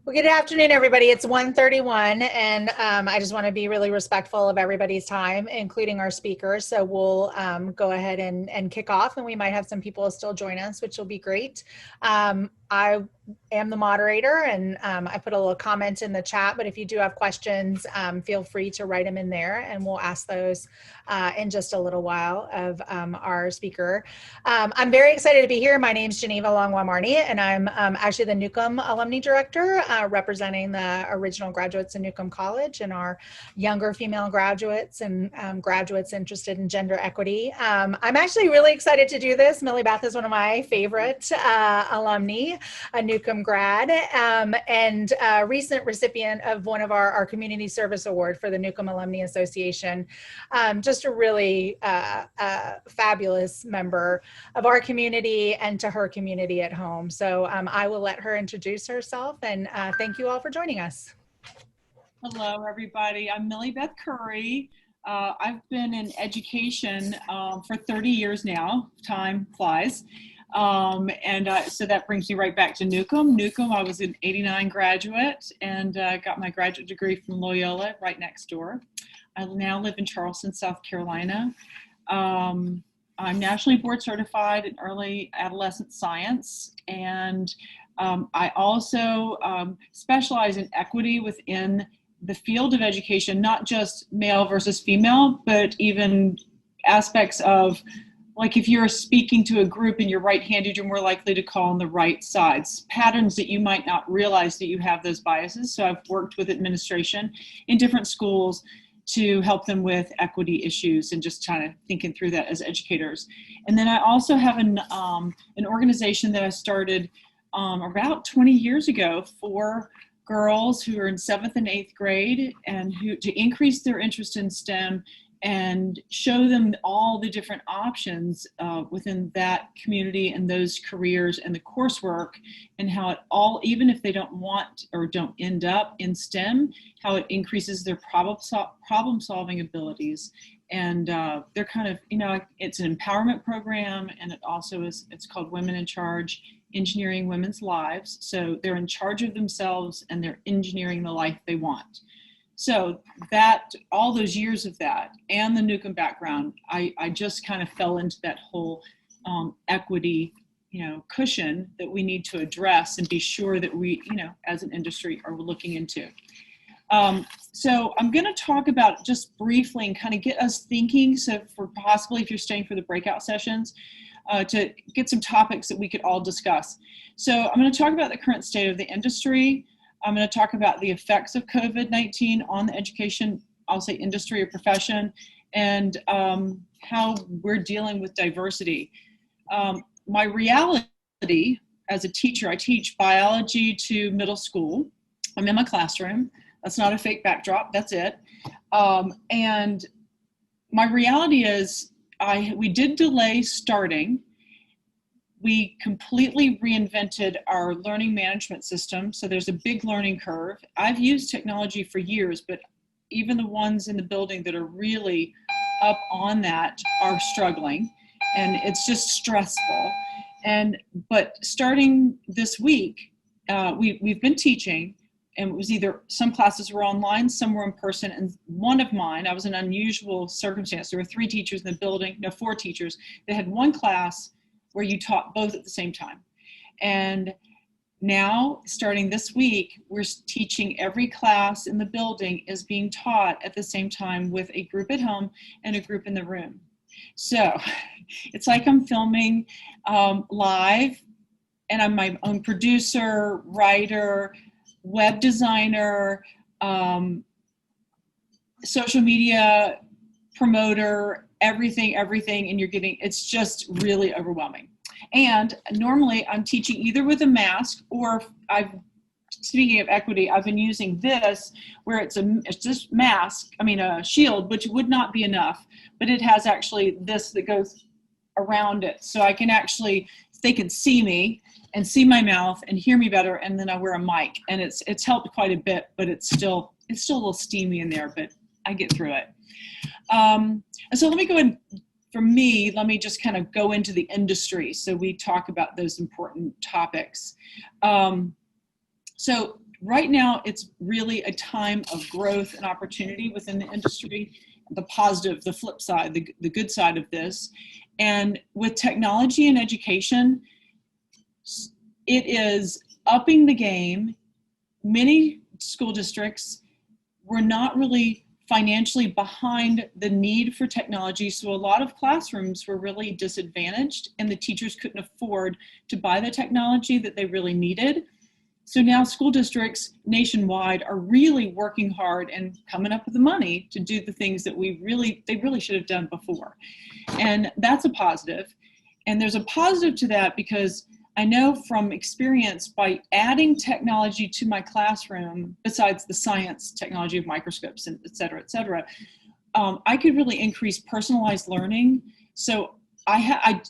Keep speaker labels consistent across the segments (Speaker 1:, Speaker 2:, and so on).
Speaker 1: Well, good afternoon, everybody. It's 1:31, and I just want to be really respectful of everybody's time, including our speakers. So we'll go ahead and kick off, and we might have some people still join us, which will be great. I am the moderator, and I put a little comment in the chat, but if you do have questions, feel free to write them in there, and we'll ask those in just a little while of our speaker. I'm very excited to be here. My name is Geneva Longwa-Marnie, and I'm actually the Newcomb Alumni Director, representing the original graduates in Newcomb College and our younger female graduates and graduates interested in gender equity. I'm actually really excited to do this. Millibeth is one of my favorite alumni, a Newcomb grad, and a recent recipient of one of our Community Service Award for the Newcomb Alumni Association. Just a really fabulous member of our community and to her community at home. So I will let her introduce herself, and thank you all for joining us.
Speaker 2: Hello, everybody. I'm Millibeth Currie. I've been in education for 30 years now. Time flies. So that brings me right back to Newcomb. Newcomb, I was an '89 graduate and got my graduate degree from Loyola right next door. I now live in Charleston, South Carolina. I'm nationally board certified in Early Adolescence Science, and I also specialize in equity within the field of education, not just male versus female, but even aspects of, like, if you're speaking to a group and you're right-handed, you're more likely to call on the right sides. Patterns that you might not realize that you have those biases. So I've worked with administration in different schools to help them with equity issues and just kind of thinking through that as educators. And then I also have an organization that I started about 20 years ago for girls who are in 7th and 8th grade, and who to increase their interest in STEM and show them all the different options within that community and those careers and the coursework, and how it all, even if they don't want or don't end up in STEM, how it increases their problem solving abilities. And they're kind of, it's an empowerment program, and it also is, it's called Women in Charge, Engineering Women's Lives. So they're in charge of themselves and they're engineering the life they want. So that, all those years of that and the Newcomb background, I just kind of fell into that whole equity, cushion that we need to address and be sure that we, as an industry, are looking into. So I'm going to talk about, just briefly, and kind of get us thinking, so for possibly, if you're staying for the breakout sessions, to get some topics that we could all discuss. So I'm going to talk about the current state of the industry. I'm going to talk about the effects of COVID-19 on the education, I'll say industry or profession, and how we're dealing with diversity. My reality as a teacher, I teach biology to middle school. I'm in my classroom. That's not a fake backdrop, that's it. And my reality is, we did delay starting. We completely reinvented our learning management system, so there's a big learning curve. I've used technology for years, but even the ones in the building that are really up on that are struggling, and it's just stressful. But starting this week, we've been teaching, and it was either some classes were online, some were in person, and one of mine, I was in an unusual circumstance. There were 3 teachers in the building, no, 4 teachers. They had one class where you taught both at the same time. And now, starting this week, we're teaching every class in the building is being taught at the same time with a group at home and a group in the room. So it's like I'm filming live, and I'm my own producer, writer, web designer, social media promoter, everything, and you're getting, it's just really overwhelming. And normally I'm teaching either with a mask, or speaking of equity, I've been using this where it's just mask, a shield, which would not be enough, but it has actually this that goes around it. So I can actually, they can see me and see my mouth and hear me better, and then I wear a mic, and it's helped quite a bit, but it's still a little steamy in there, but I get through it. And so let me go in, for me, let me just kind of go into the industry so we talk about those important topics. So right now it's really a time of growth and opportunity within the industry, the positive, the flip side, the good side of this. And with technology and education, it is upping the game. Many school districts were not really financially behind the need for technology, so a lot of classrooms were really disadvantaged and the teachers couldn't afford to buy the technology that they really needed. So now school districts nationwide are really working hard and coming up with the money to do the things that they really should have done before. And that's a positive. And there's a positive to that because I know from experience, by adding technology to my classroom, besides the science technology of microscopes and et cetera, I could really increase personalized learning. So I'd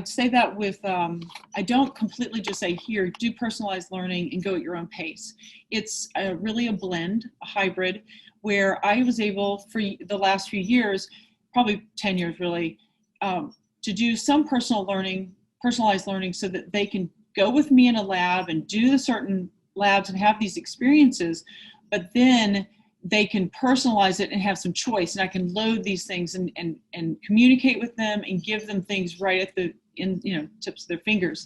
Speaker 2: say that with, I don't completely just say, here, do personalized learning and go at your own pace. It's really a blend, a hybrid, where I was able for the last few years, probably 10 years really, to do some personalized learning so that they can go with me in a lab and do the certain labs and have these experiences, but then they can personalize it and have some choice, and I can load these things and communicate with them and give them things right at the tips of their fingers.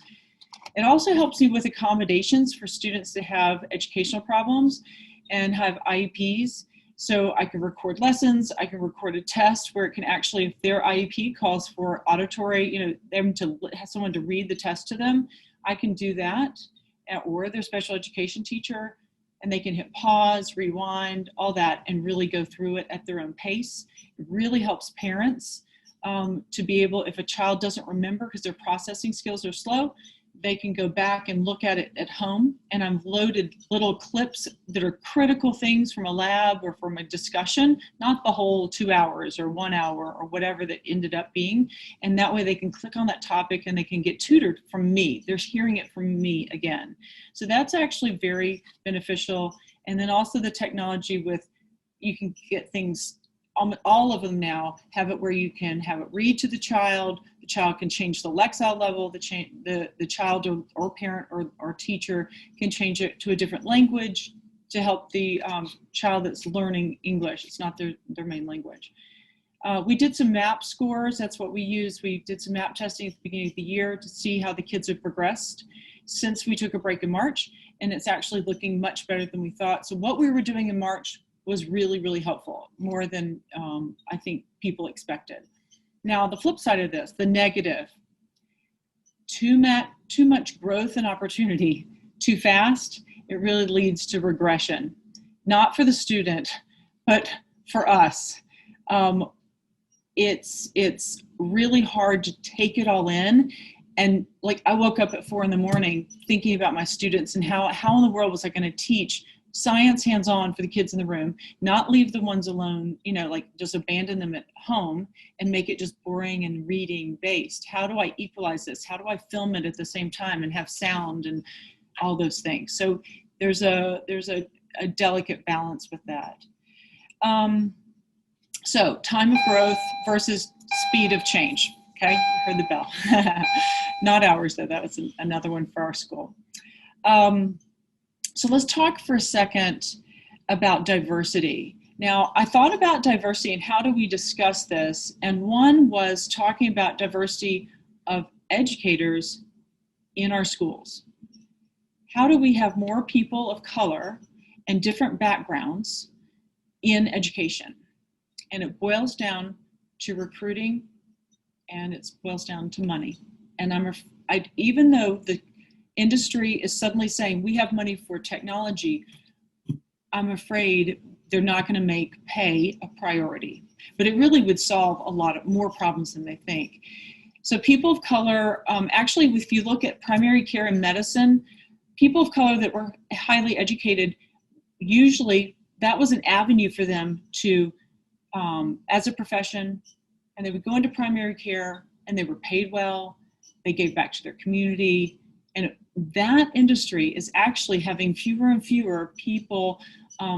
Speaker 2: It also helps me with accommodations for students that have educational problems and have IEPs. So I can record lessons, I can record a test where it can actually, if their IEP calls for auditory, them to have someone to read the test to them, I can do that, or their special education teacher, and they can hit pause, rewind, all that, and really go through it at their own pace. It really helps parents to be able, if a child doesn't remember because their processing skills are slow, they can go back and look at it at home. And I've loaded little clips that are critical things from a lab or from a discussion, not the whole 2 hours or 1 hour or whatever that ended up being. And that way they can click on that topic and they can get tutored from me. They're hearing it from me again. So that's actually very beneficial. And then also the technology with, you can get things, all of them now have it where you can have it read to the child can change the Lexile level, the child or parent or teacher can change it to a different language to help the child that's learning English. It's not their main language. We did some MAP scores. That's what we used. We did some MAP testing at the beginning of the year to see how the kids have progressed since we took a break in March, and it's actually looking much better than we thought. So what we were doing in March was really, really helpful, more than I think people expected. Now, the flip side of this, the negative, too much growth and opportunity too fast, it really leads to regression. Not for the student, but for us. It's really hard to take it all in. And like, I woke up at 4 a.m. thinking about my students and how in the world was I going to teach science hands-on for the kids in the room, not leave the ones alone, like just abandon them at home and make it just boring and reading based. How do I equalize this? How do I film it at the same time and have sound and all those things? So there's a delicate balance with that. So time of growth versus speed of change. Okay, I heard the bell. Not ours though, that was another one for our school. So let's talk for a second about diversity. Now, I thought about diversity and how do we discuss this? And one was talking about diversity of educators in our schools. How do we have more people of color and different backgrounds in education? And it boils down to recruiting, and it boils down to money. And even though the industry is suddenly saying we have money for technology, I'm afraid they're not going to make pay a priority. But it really would solve a lot more problems than they think. So people of color, actually, if you look at primary care and medicine, people of color that were highly educated, usually that was an avenue for them to, as a profession, and they would go into primary care and they were paid well, they gave back to their community, and that industry is actually having fewer and fewer people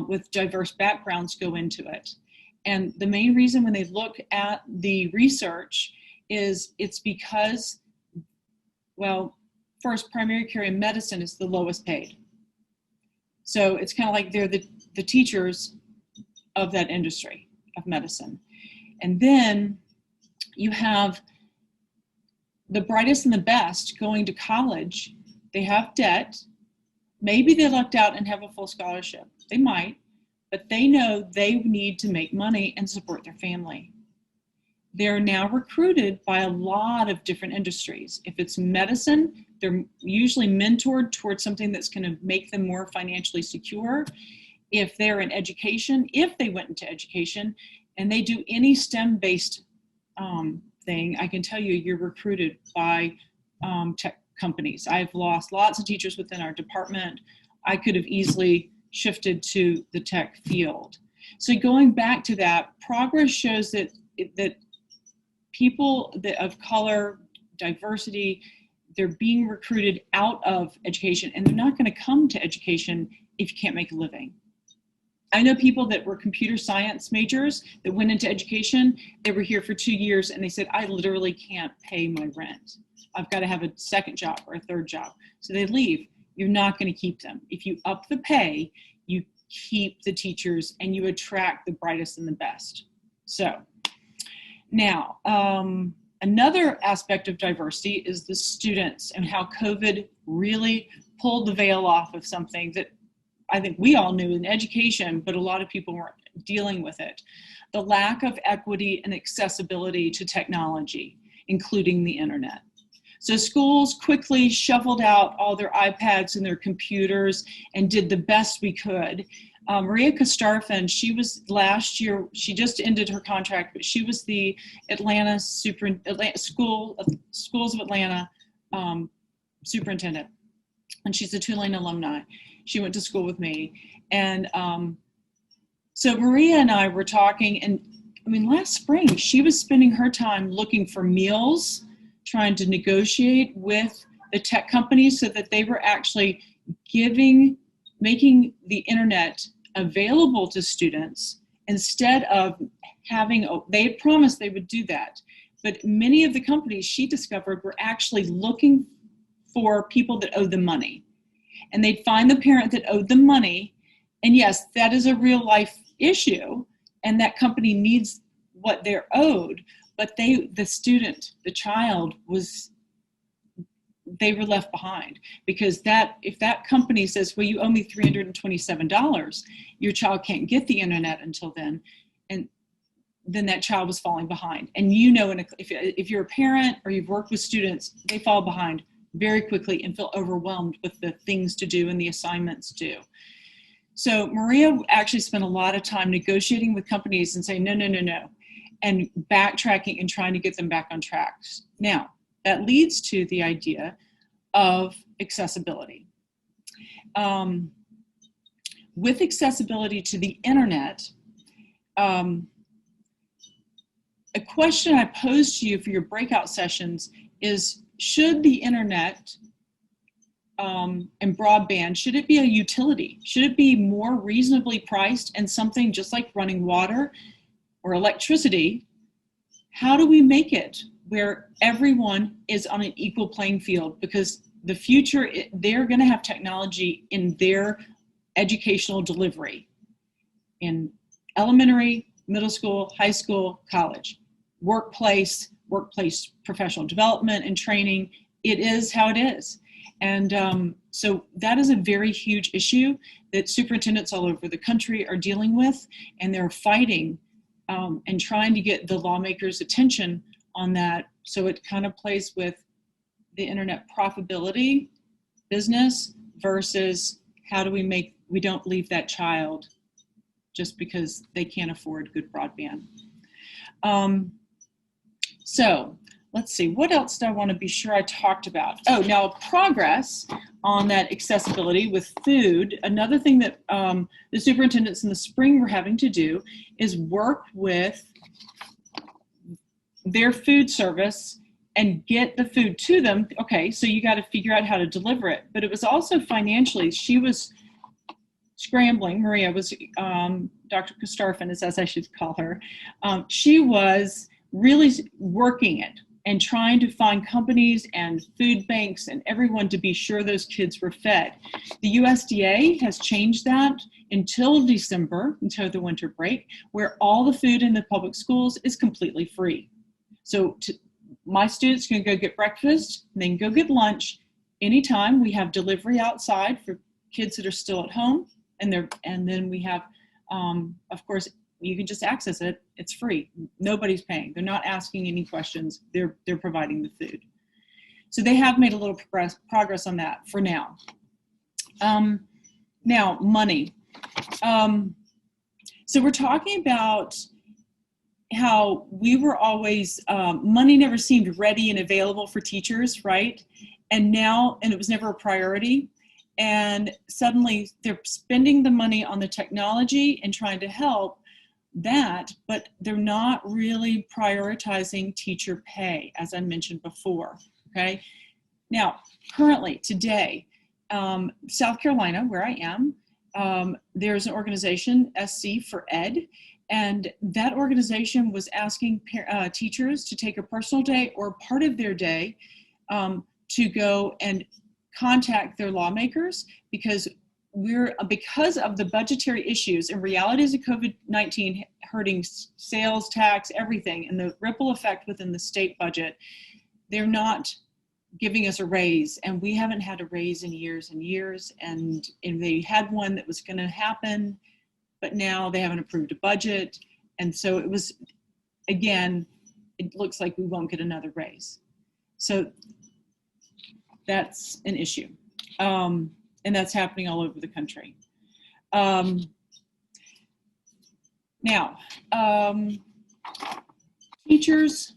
Speaker 2: with diverse backgrounds go into it. And the main reason when they look at the research is it's because, well, first, primary care and medicine is the lowest paid. So it's kind of like they're the teachers of that industry of medicine. And then you have the brightest and the best going to college. They have debt. Maybe they lucked out and have a full scholarship. They might, but they know they need to make money and support their family. They're now recruited by a lot of different industries. If it's medicine, they're usually mentored towards something that's going to make them more financially secure. If they're in education, if they went into education and they do any STEM-based thing, I can tell you, you're recruited by tech companies. I've lost lots of teachers within our department. I could have easily shifted to the tech field. So going back to that, progress shows that people of color, diversity, they're being recruited out of education, and they're not going to come to education if you can't make a living. I know people that were computer science majors that went into education. They were here for 2 years and they said, I literally can't pay my rent. I've got to have a second job or a third job. So they leave. You're not going to keep them. If you up the pay, you keep the teachers and you attract the brightest and the best. So now, another aspect of diversity is the students and how COVID really pulled the veil off of something that I think we all knew in education, but a lot of people weren't dealing with it. The lack of equity and accessibility to technology, including the internet. So schools quickly shuffled out all their iPads and their computers and did the best we could. Maria Kostarfin, she was last year, she just ended her contract, but she was the Schools of Atlanta superintendent, and she's a Tulane alumni. She went to school with me. And so Maria and I were talking, and I mean, last spring, she was spending her time looking for meals, trying to negotiate with the tech companies so that they were actually making the internet available to students instead of they had promised they would do that. But many of the companies she discovered were actually looking for people that owed them money. And they'd find the parent that owed them money. And yes, that is a real life issue. And that company needs what they're owed. But the child they were left behind. Because if that company says, well, you owe me $327, your child can't get the internet until then. And then that child was falling behind. And if you're a parent or you've worked with students, they fall behind very quickly and feel overwhelmed with the things to do and the assignments due. So Maria actually spent a lot of time negotiating with companies and saying, no, and backtracking and trying to get them back on track. Now, that leads to the idea of accessibility. With accessibility to the internet, a question I pose to you for your breakout sessions is, should the internet and broadband, should it be a utility? Should it be more reasonably priced and something just like running water or electricity? How do we make it where everyone is on an equal playing field? Because the future, they're going to have technology in their educational delivery in elementary, middle school, high school, college, workplace professional development and training. It is how it is. And so that is a very huge issue that superintendents all over the country are dealing with, and they're fighting and trying to get the lawmakers' attention on that. So it kind of plays with the internet profitability business versus how do we don't leave that child just because they can't afford good broadband. So let's see, what else do I want to be sure I talked about? Oh, now progress on that accessibility with food. Another thing that the superintendents in the spring were having to do is work with their food service and get the food to them. Okay, so you got to figure out how to deliver it. But it was also financially, she was scrambling. Maria was, Dr. Kostarfin is as I should call her. She was really working it and trying to find companies and food banks and everyone to be sure those kids were fed. The USDA has changed that until December, until the winter break, where all the food in the public schools is completely free. So my students can go get breakfast, and they can go get lunch anytime. We have delivery outside for kids that are still at home, and then we have, of course, you can just access it. It's free. Nobody's paying. They're not asking any questions. They're providing the food. So they have made a little progress on that for now. Now, money. So we're talking about how we were always, money never seemed ready and available for teachers, right? And it was never a priority. And suddenly they're spending the money on the technology and trying to help that, but they're not really prioritizing teacher pay, as I mentioned before, okay? Now, currently, today, South Carolina, where I am, there's an organization, SC for Ed, and that organization was asking teachers to take a personal day or part of their day to go and contact their lawmakers, because of the budgetary issues and realities of COVID-19 hurting sales tax, everything, and the ripple effect within the state budget. They're not giving us a raise, and we haven't had a raise in years and years, and they had one that was going to happen, but now they haven't approved a budget, and so it was, again, it looks like we won't get another raise. So that's an issue. And that's happening all over the country. Now, teachers,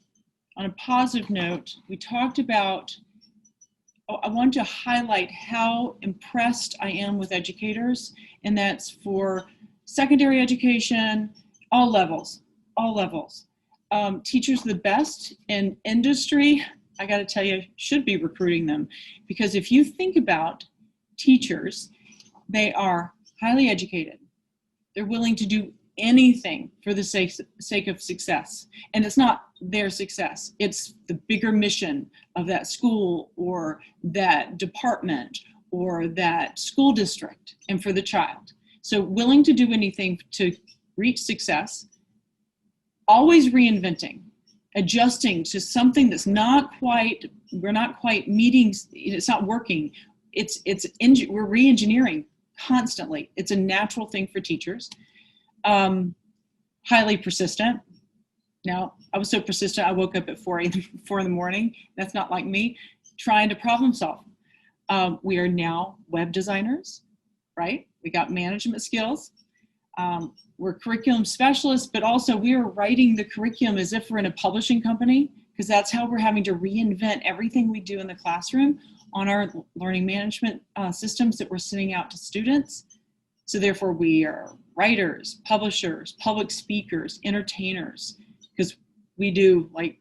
Speaker 2: on a positive note, we talked about, I want to highlight how impressed I am with educators, and that's for secondary education, all levels. Teachers the best in industry, I gotta tell you, should be recruiting them, because if you think about teachers, they are highly educated. They're willing to do anything for the sake of success. And it's not their success. It's the bigger mission of that school or that department or that school district and for the child. So willing to do anything to reach success, always reinventing, adjusting to something that's we're not quite meeting, it's not working. We're re-engineering constantly. It's a natural thing for teachers. Highly persistent. Now, I was so persistent, I woke up at 4 in the morning. That's not like me, trying to problem solve. We are now web designers, right? We got management skills. We're curriculum specialists, but also we are writing the curriculum as if we're in a publishing company, because that's how we're having to reinvent everything we do in the classroom on our learning management systems that we're sending out to students. So therefore we are writers, publishers, public speakers, entertainers, because we do like,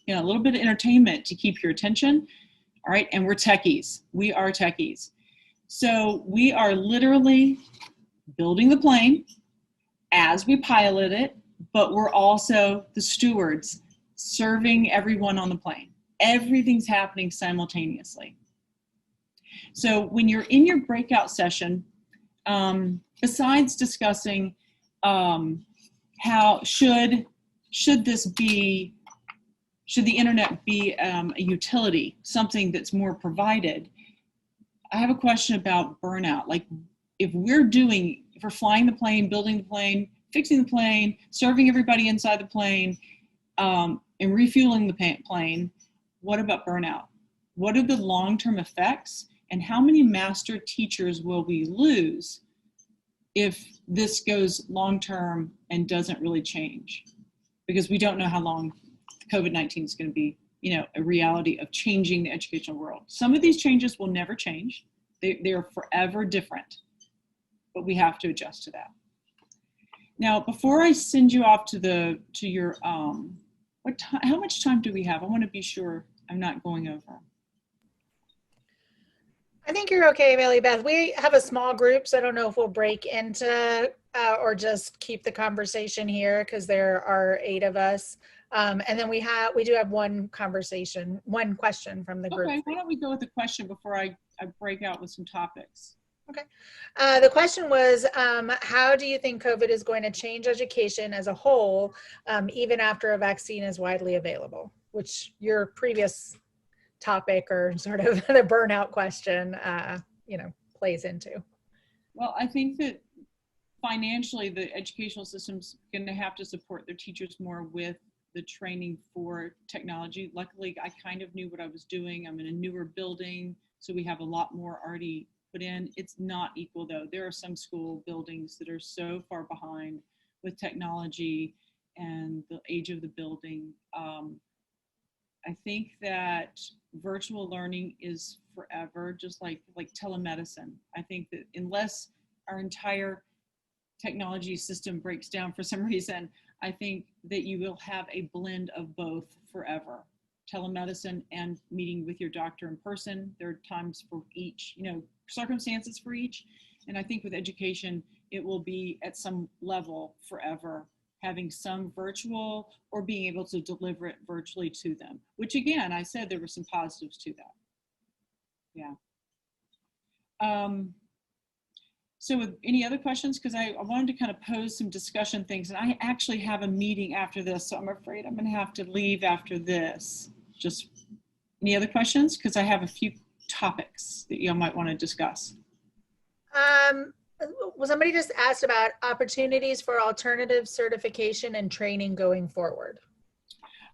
Speaker 2: a little bit of entertainment to keep your attention, all right? And we're techies, we are techies. So we are literally building the plane as we pilot it, but we're also the stewards serving everyone on the plane. Everything's happening simultaneously. So when you're in your breakout session, besides discussing how should the internet be a utility, something that's more provided, I have a question about burnout. Like if we're flying the plane, building the plane, fixing the plane, serving everybody inside the plane, and refueling the plane, what about burnout? What are the long-term effects, and how many master teachers will we lose if this goes long-term and doesn't really change? Because we don't know how long COVID-19 is going to be, a reality of changing the educational world. Some of these changes will never change. They're forever different, but we have to adjust to that. Now, before I send you off to your, how much time do we have? I want to be sure I'm not going over.
Speaker 1: I think you're okay, Millibeth. We have a small group, so I don't know if we'll break into or just keep the conversation here, because there are 8 of us. And then we do have one question from the group.
Speaker 2: Okay, why don't we go with the question before I break out with some topics?
Speaker 1: Okay. The question was, how do you think COVID is going to change education as a whole, even after a vaccine is widely available? Which your previous topic, or sort of the burnout question, plays into.
Speaker 2: Well, I think that financially, the educational system's going to have to support their teachers more with the training for technology. Luckily, I kind of knew what I was doing. I'm in a newer building, so we have a lot more already put in. It's not equal though. There are some school buildings that are so far behind with technology and the age of the building. I think that virtual learning is forever, just like telemedicine. I think that unless our entire technology system breaks down for some reason, I think that you will have a blend of both forever. Telemedicine and meeting with your doctor in person. There are times for each, circumstances for each. And I think with education, it will be at some level forever, having some virtual or being able to deliver it virtually to them, which again, I said there were some positives to that. Yeah. So with any other questions? Because I wanted to kind of pose some discussion things, and I actually have a meeting after this, so I'm afraid I'm going to have to leave after this. Just any other questions? Because I have a few topics that you might want to discuss.
Speaker 1: Well, somebody just asked about opportunities for alternative certification and training going forward.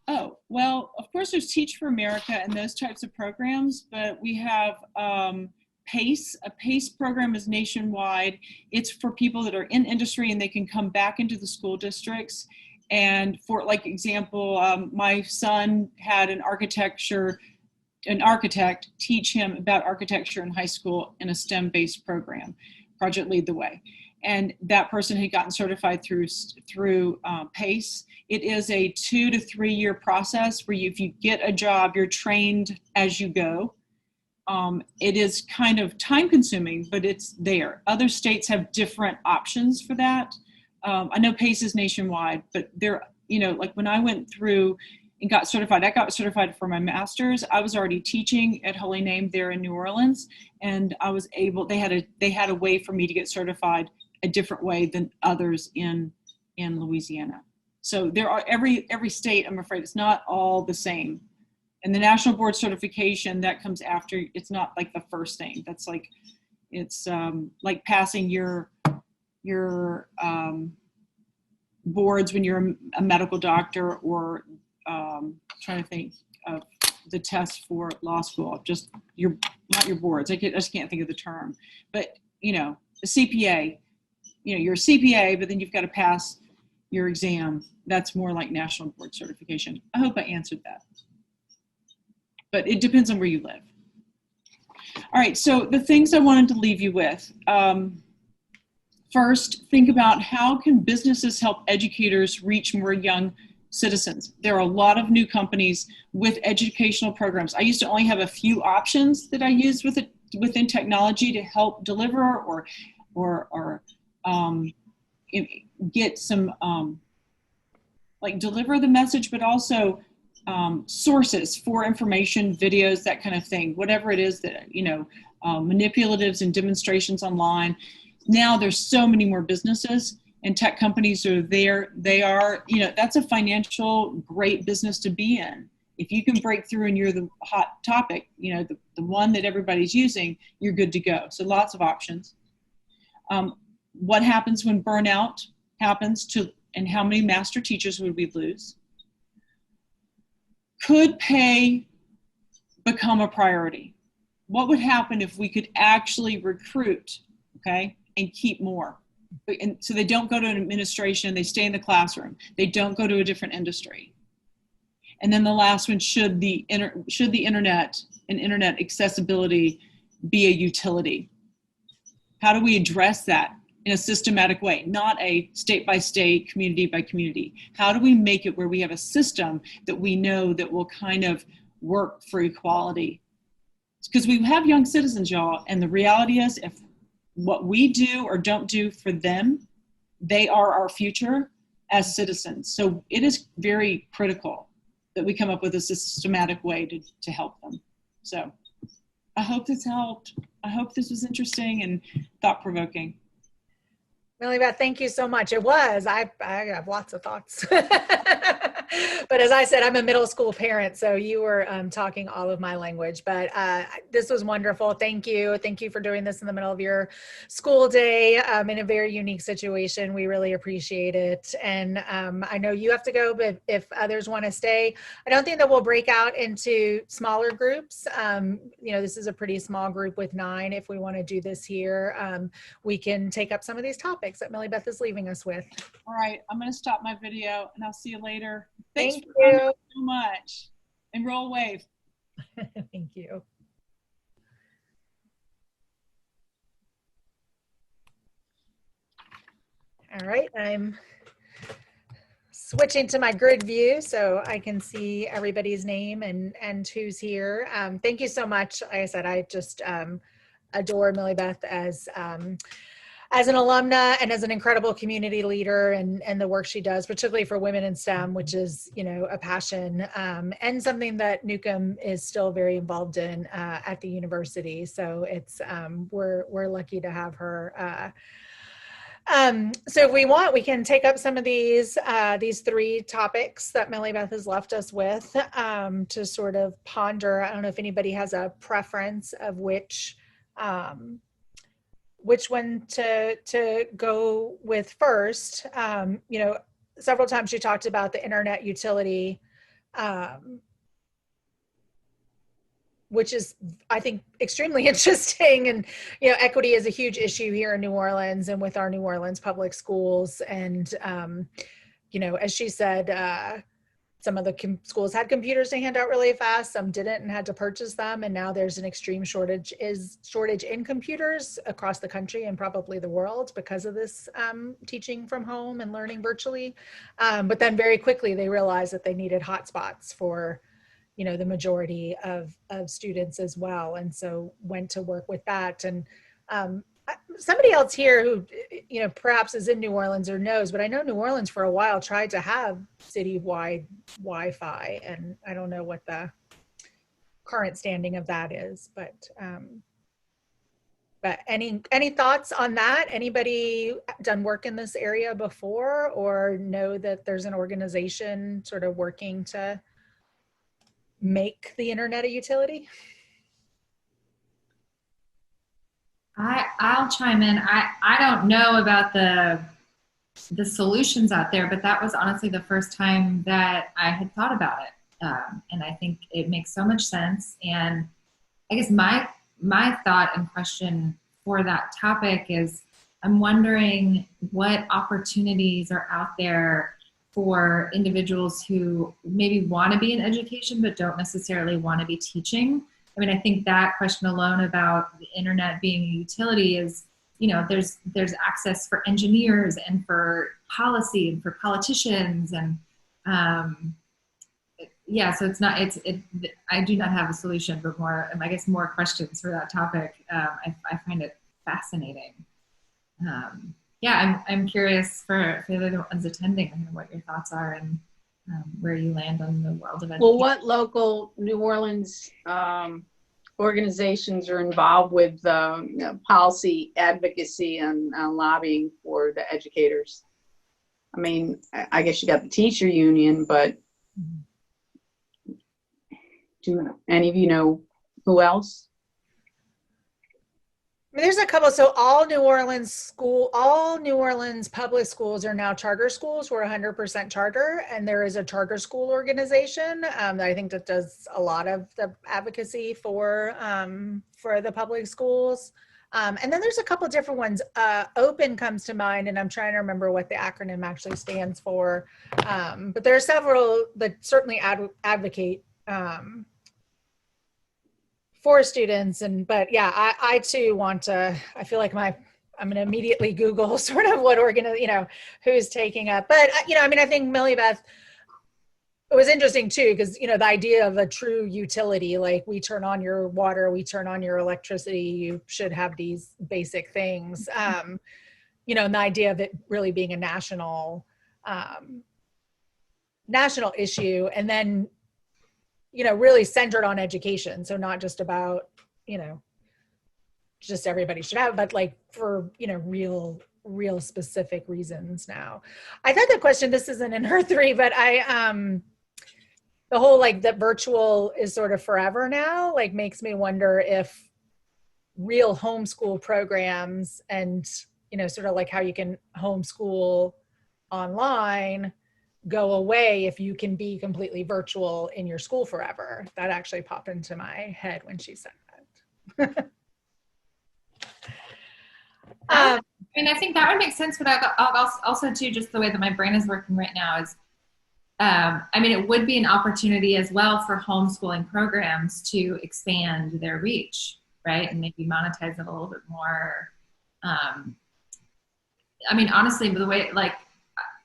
Speaker 2: Oh, well, of course there's Teach for America and those types of programs, but we have PACE. A PACE program is nationwide. It's for people that are in industry and they can come back into the school districts. And for example, my son had an architect teach him about architecture in high school in a STEM-based program, Project Lead the Way. And that person had gotten certified through PACE. It is a 2 to 3 year process where if you get a job, you're trained as you go. It is kind of time consuming, but it's there. Other states have different options for that. I know PACE is nationwide, but there, when I went through and got certified, I got certified for my master's. I was already teaching at Holy Name there in New Orleans, and I was able, they had a way for me to get certified a different way than others in Louisiana. So there are every state, I'm afraid it's not all the same. And the national board certification that comes after, it's not like the first thing. That's like, it's like passing your boards when you're a medical doctor, or trying to think of the test for law school. Just not your boards. I just can't think of the term. But the CPA. You're a CPA, but then you've got to pass your exam. That's more like national board certification. I hope I answered that. But it depends on where you live. All right, so the things I wanted to leave you with. First, think about how can businesses help educators reach more young citizens. There are a lot of new companies with educational programs. I used to only have a few options that I used within technology to help deliver or get some, deliver the message, but also sources for information, videos, that kind of thing, whatever it is that, manipulatives and demonstrations online. Now there's so many more businesses and tech companies are there. They are, that's a financial great business to be in. If you can break through and you're the hot topic, the one that everybody's using, you're good to go. So lots of options. What happens when burnout happens and how many master teachers would we lose? Could pay become a priority? What would happen if we could actually recruit, and keep more? And so they don't go to an administration, they stay in the classroom. They don't go to a different industry. And then the last one, should the internet and internet accessibility be a utility? How do we address that in a systematic way, not a state by state, community by community? How do we make it where we have a system that we know that will kind of work for equality? Because we have young citizens, y'all, and the reality is if what we do or don't do for them, they are our future, as citizens. So it is very critical that we come up with a systematic way to help them. So I hope this helped. I hope this was interesting and thought-provoking.
Speaker 1: Millibeth, thank you so much. It was. I have lots of thoughts. But as I said, I'm a middle school parent, so you were talking all of my language. But this was wonderful. Thank you. Thank you for doing this in the middle of your school day in a very unique situation. We really appreciate it. And I know you have to go, but if others want to stay, I don't think that we'll break out into smaller groups. This is a pretty small group with 9. If we want to do this here, we can take up some of these topics that Millibeth is leaving us with.
Speaker 2: All right, I'm going to stop my video and I'll see you later. Thanks
Speaker 1: Thank
Speaker 2: for
Speaker 1: you
Speaker 2: coming so much. And roll wave.
Speaker 1: Thank you. All right, I'm switching to my grid view so I can see everybody's name and who's here. Thank you so much. Like I said, I just adore Millibeth as an alumna and as an incredible community leader and the work she does, particularly for women in STEM, which is, a passion and something that Newcomb is still very involved in at the university. So it's, we're lucky to have her. So if we want, we can take up some of these 3 topics that Millibeth has left us with to sort of ponder. I don't know if anybody has a preference of which one to go with first. Several times she talked about the internet utility, which is, I think, extremely interesting. And, equity is a huge issue here in New Orleans and with our New Orleans public schools. And, as she said, some of the schools had computers to hand out really fast, some didn't and had to purchase them. And now there's an extreme shortage in computers across the country and probably the world because of this teaching from home and learning virtually. But then very quickly they realized that they needed hotspots for, the majority of students as well. And so went to work with that. And somebody else here who, perhaps is in New Orleans or knows, but I know New Orleans for a while tried to have citywide Wi-Fi, and I don't know what the current standing of that is, but any thoughts on that? Anybody done work in this area before or know that there's an organization sort of working to make the internet a utility?
Speaker 3: I'll chime in. I don't know about the solutions out there, but that was honestly the first time that I had thought about it. And I think it makes so much sense. And I guess my thought and question for that topic is, I'm wondering what opportunities are out there for individuals who maybe want to be in education, but don't necessarily want to be teaching. I mean, I think that question alone about the internet being a utility is, there's access for engineers and for policy and for politicians. And so I do not have a solution, but more questions for that topic. I find it fascinating. I'm curious for the other ones attending what your thoughts are and where you land on the world of education.
Speaker 4: Well, what local New Orleans organizations are involved with policy advocacy and lobbying for the educators? I mean, I guess you got the teacher union, but do any of you know who else?
Speaker 1: There's a couple. So all New Orleans public schools are now charter schools. We're 100% charter, and there is a charter school organization that I think that does a lot of the advocacy for the public schools. And then there's a couple different ones. Open comes to mind, and I'm trying to remember what the acronym actually stands for. But there are several that certainly advocate for students. But yeah, I too I feel like I'm going to immediately Google sort of what who's taking up. But, I think Millibeth, it was interesting too, because, the idea of a true utility, like we turn on your water, we turn on your electricity, you should have these basic things, and the idea of it really being a national national issue, and then, really centered on education. So not just about, just everybody should have, but like for, real specific reasons now. I thought the question, this isn't in her 3, but the whole like that virtual is sort of forever now, like makes me wonder if real homeschool programs and, sort of like how you can homeschool online go away if you can be completely virtual in your school forever. That actually popped into my head when she said that.
Speaker 3: I think that would make sense, but I'll also too, just the way that my brain is working right now is, it would be an opportunity as well for homeschooling programs to expand their reach, right? And maybe monetize it a little bit more. Honestly, the way, like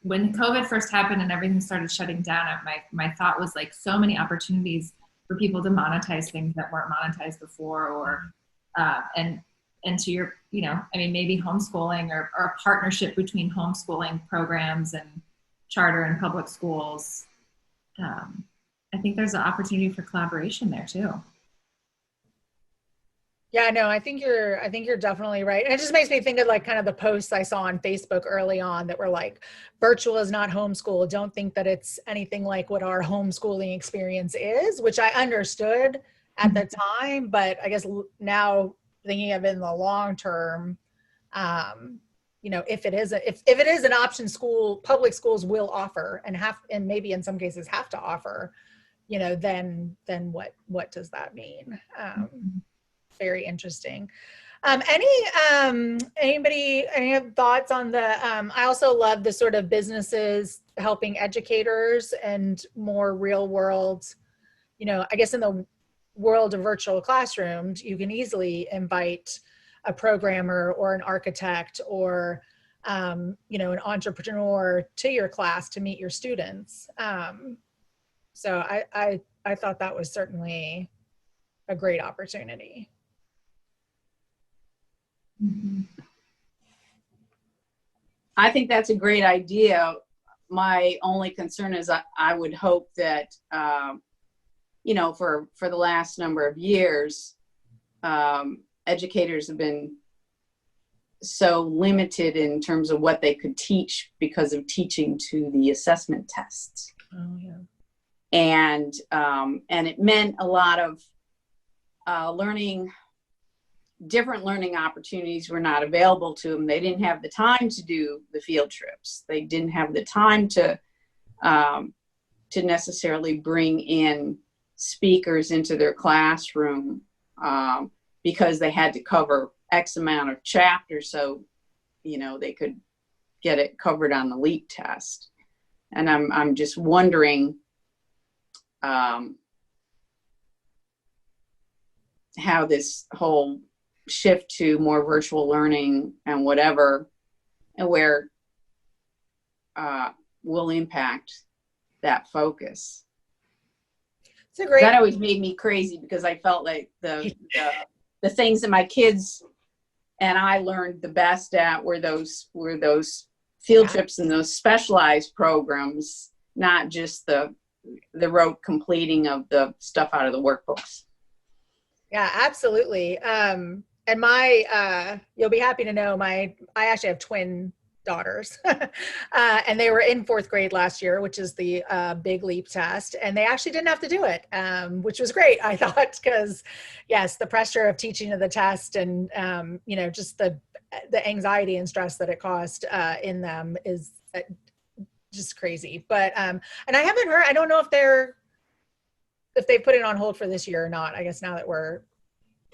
Speaker 3: when COVID first happened and everything started shutting down, my thought was like so many opportunities for people to monetize things that weren't monetized before, or, and to your, maybe homeschooling or a partnership between homeschooling programs and charter and public schools. I think there's an opportunity for collaboration there too.
Speaker 1: Yeah, no, I think you're definitely right. And it just makes me think of like kind of the posts I saw on Facebook early on that were like, virtual is not homeschool. Don't think that it's anything like what our homeschooling experience is, which I understood at the time, but I guess now thinking of it in the long term, if it is an option school, public schools will offer and maybe in some cases have to offer, then what does that mean? Very interesting. Anybody, any thoughts on the, I also love the sort of businesses helping educators and more real world, I guess in the world of virtual classrooms, you can easily invite a programmer or an architect or, an entrepreneur to your class to meet your students. So I thought that was certainly a great opportunity.
Speaker 3: Mm-hmm.
Speaker 4: I think that's a great idea. My only concern is I would hope that, for the last number of years, educators have been so limited in terms of what they could teach because of teaching to the assessment tests.
Speaker 1: Oh, yeah.
Speaker 4: And it meant a lot of different learning opportunities were not available to them. They didn't have the time to do the field trips. They didn't have the time to necessarily bring in speakers into their classroom because they had to cover X amount of chapters so, they could get it covered on the LEAP test. And I'm just wondering how this whole shift to more virtual learning and whatever, and where will impact that focus. That always made me crazy because I felt like the things that my kids and I learned the best at were those field trips and those specialized programs, not just the rote completing of the stuff out of the workbooks.
Speaker 1: Yeah, absolutely. And you'll be happy to know I actually have twin daughters and they were in 4th grade last year, which is the big LEAP test. And they actually didn't have to do it, which was great, I thought, because yes, the pressure of teaching to the test and, just the anxiety and stress that it caused in them is just crazy. But, and I haven't heard, I don't know if they put it on hold for this year or not. I guess now that we're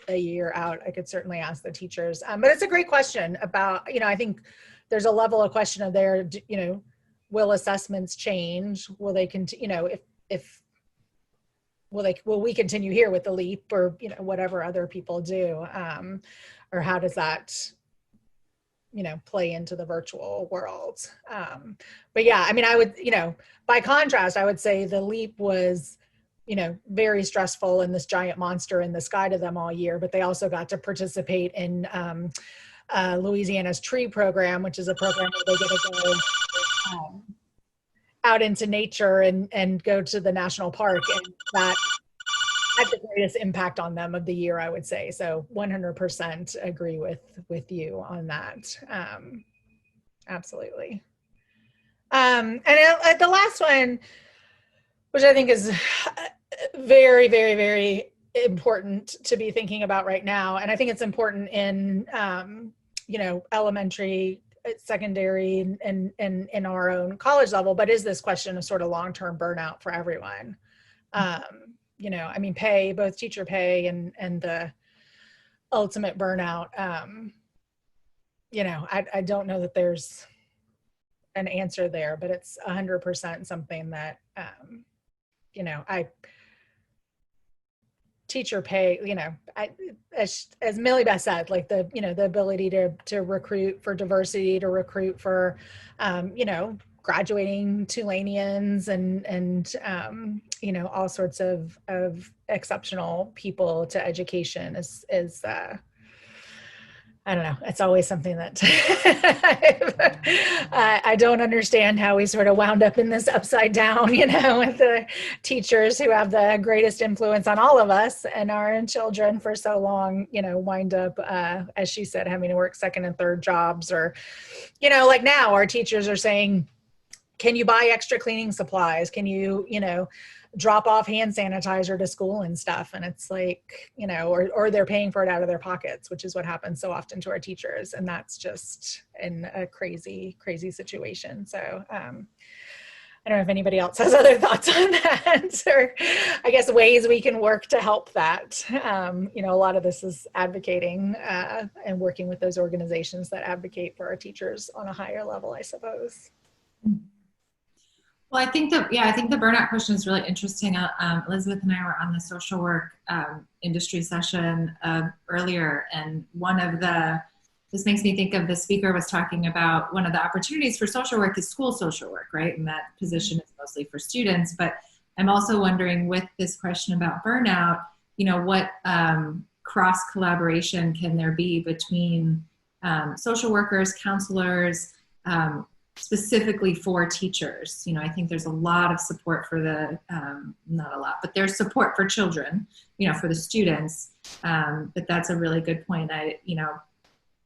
Speaker 1: a year out, I could certainly ask the teachers. But it's a great question about, I think there's a level of question of there, will assessments change? Will they continue, will we continue here with the LEAP or, whatever other people do? Or how does that, play into the virtual world? But yeah, I would, by contrast, I would say the LEAP was, very stressful and this giant monster in the sky to them all year, but they also got to participate in Louisiana's TREE program, which is a program where they get to go out into nature and go to the national park, and that had the greatest impact on them of the year, I would say. So 100% agree with you on that. Absolutely. And the last one, which I think is very, very, very important to be thinking about right now. And I think it's important in, elementary, secondary, and in our own college level, but is this question of sort of long-term burnout for everyone? Pay, both teacher pay and the ultimate burnout. I don't know that there's an answer there, but it's 100% something that, teacher pay, as Millibeth said, like the ability to recruit for diversity, to recruit for, graduating Tulaneans and all sorts of exceptional people to education is I don't know. It's always something that I don't understand how we sort of wound up in this upside down, with the teachers who have the greatest influence on all of us and our children for so long, wind up, as she said, having to work second and third jobs, or, like now our teachers are saying, can you buy extra cleaning supplies? Can you, drop off hand sanitizer to school and stuff? And it's like, or they're paying for it out of their pockets, which is what happens so often to our teachers. And that's just in a crazy, crazy situation. So I don't know if anybody else has other thoughts on that, or I guess ways we can work to help that. A lot of this is advocating and working with those organizations that advocate for our teachers on a higher level, I suppose.
Speaker 3: Well, I think the burnout question is really interesting. Elizabeth and I were on the social work industry session earlier, and this makes me think of the speaker was talking about one of the opportunities for social work is school social work, right? And that position is mostly for students, but I'm also wondering with this question about burnout, what cross collaboration can there be between social workers, counselors, specifically for teachers. I think there's a lot of support for not a lot, but there's support for children, for the students. But that's a really good point.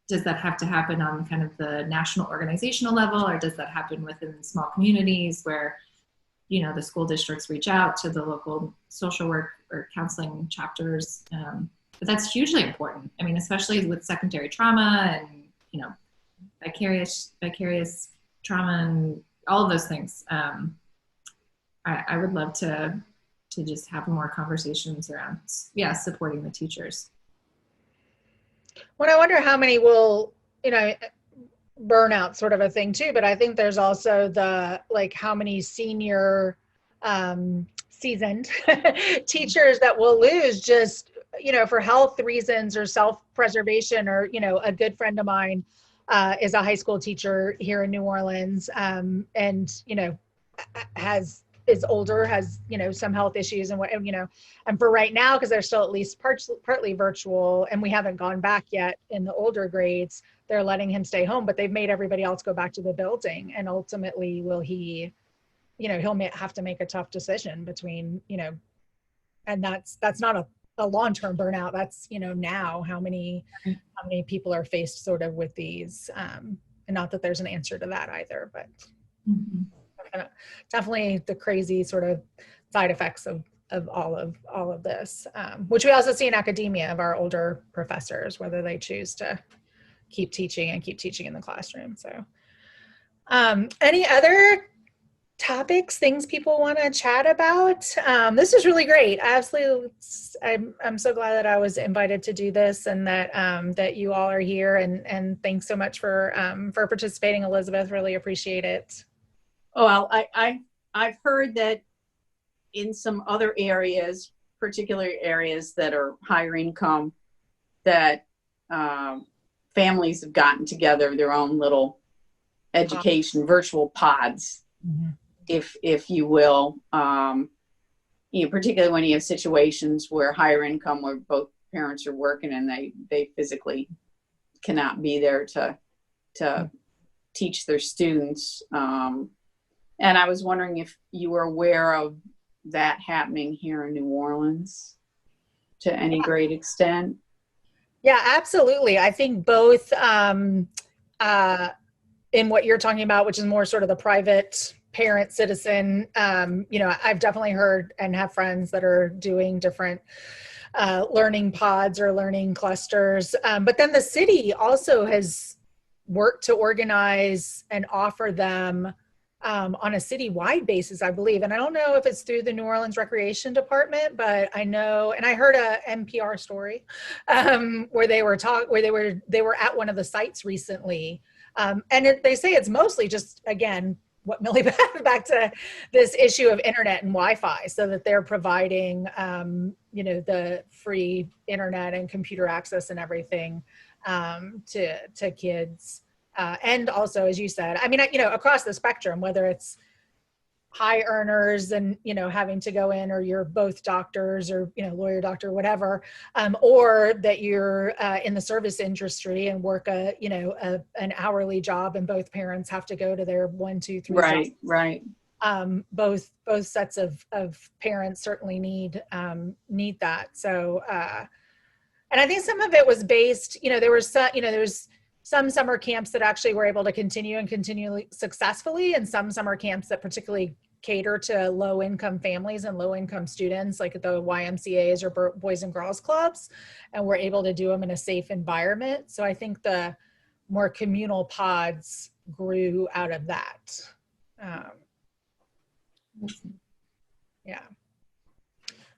Speaker 3: Does that have to happen on kind of the national organizational level, or does that happen within small communities where, the school districts reach out to the local social work or counseling chapters? But that's hugely important. I mean, especially with secondary trauma and, vicarious trauma and all of those things. I would love to just have more conversations around, supporting the teachers.
Speaker 1: Well, I wonder how many will, burnout sort of a thing too, but I think there's also how many senior seasoned teachers that will lose just, for health reasons or self-preservation, or, a good friend of mine is a high school teacher here in New Orleans, and is older, has some health issues, and and for right now, because they're still at least partly virtual, and we haven't gone back yet in the older grades, they're letting him stay home, but they've made everybody else go back to the building, and ultimately will he, he'll have to make a tough decision between, and that's not a long-term burnout. That's, now how many people are faced sort of with these, and not that there's an answer to that either, but definitely the crazy sort of side effects of all of this, which we also see in academia of our older professors, whether they choose to keep teaching in the classroom. So any other topics, things people want to chat about? This is really great. I'm so glad that I was invited to do this, and that you all are here, and thanks so much for participating, Elizabeth. Really appreciate it.
Speaker 4: Well, I've heard that in some other areas, particular areas that are higher income, that families have gotten together their own little education virtual pods. Mm-hmm. If you will, particularly when you have situations where higher income, where both parents are working and they physically cannot be there to teach their students. And I was wondering if you were aware of that happening here in New Orleans to any great extent.
Speaker 1: Yeah, absolutely. I think both in what you're talking about, which is more sort of the private parent citizen, I've definitely heard and have friends that are doing different learning pods or learning clusters. But then the city also has worked to organize and offer them on a citywide basis, I believe. And I don't know if it's through the New Orleans Recreation Department, but I know, and I heard a NPR story where they were at one of the sites recently. And they say it's mostly just, again, what Millie, back to this issue of internet and Wi-Fi, so that they're providing, the free internet and computer access and everything to kids. And also, as you said, I mean, across the spectrum, whether it's high earners and, having to go in, or you're both doctors or, lawyer, doctor, whatever, or that you're in the service industry and work an hourly job, and both parents have to go to their 1, 2, 3 jobs.
Speaker 4: Right.
Speaker 1: Both sets of parents certainly need that. So, and I think some of it was based, there was some summer camps that actually were able to continue successfully, and some summer camps that particularly cater to low-income families and low-income students, like the YMCAs or Boys and Girls Clubs, and we're able to do them in a safe environment. So I think the more communal pods grew out of that. Yeah.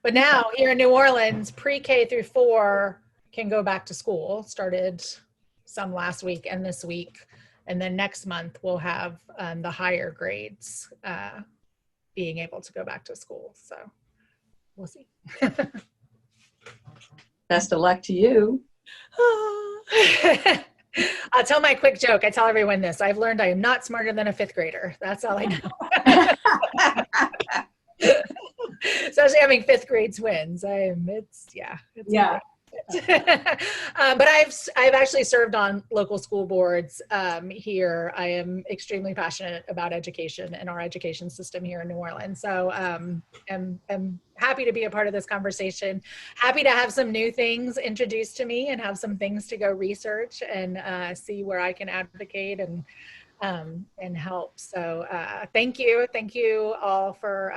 Speaker 1: But now here in New Orleans, pre-K through 4 can go back to school. Started some last week and this week. And then next month we'll have the higher grades being able to go back to school. So we'll see.
Speaker 4: Best of luck to you.
Speaker 1: I'll tell my quick joke. I tell everyone this. I've learned I am not smarter than a 5th grader. That's all I know. Especially having 5th grade twins. But I've actually served on local school boards here. I am extremely passionate about education and our education system here in New Orleans. So I'm happy to be a part of this conversation. Happy to have some new things introduced to me and have some things to go research and see where I can advocate and help. So thank you all for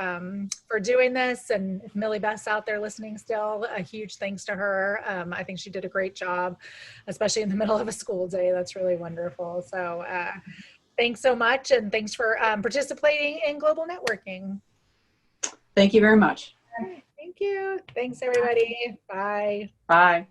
Speaker 1: doing this. And if Millie Beth's out there listening still, a huge thanks to her. I think she did a great job, especially in the middle of a school day. That's really wonderful. So thanks so much, and thanks for participating in Global Networking.
Speaker 4: Thank you very much.
Speaker 1: Thank you. Thanks, everybody. Bye.
Speaker 4: Bye.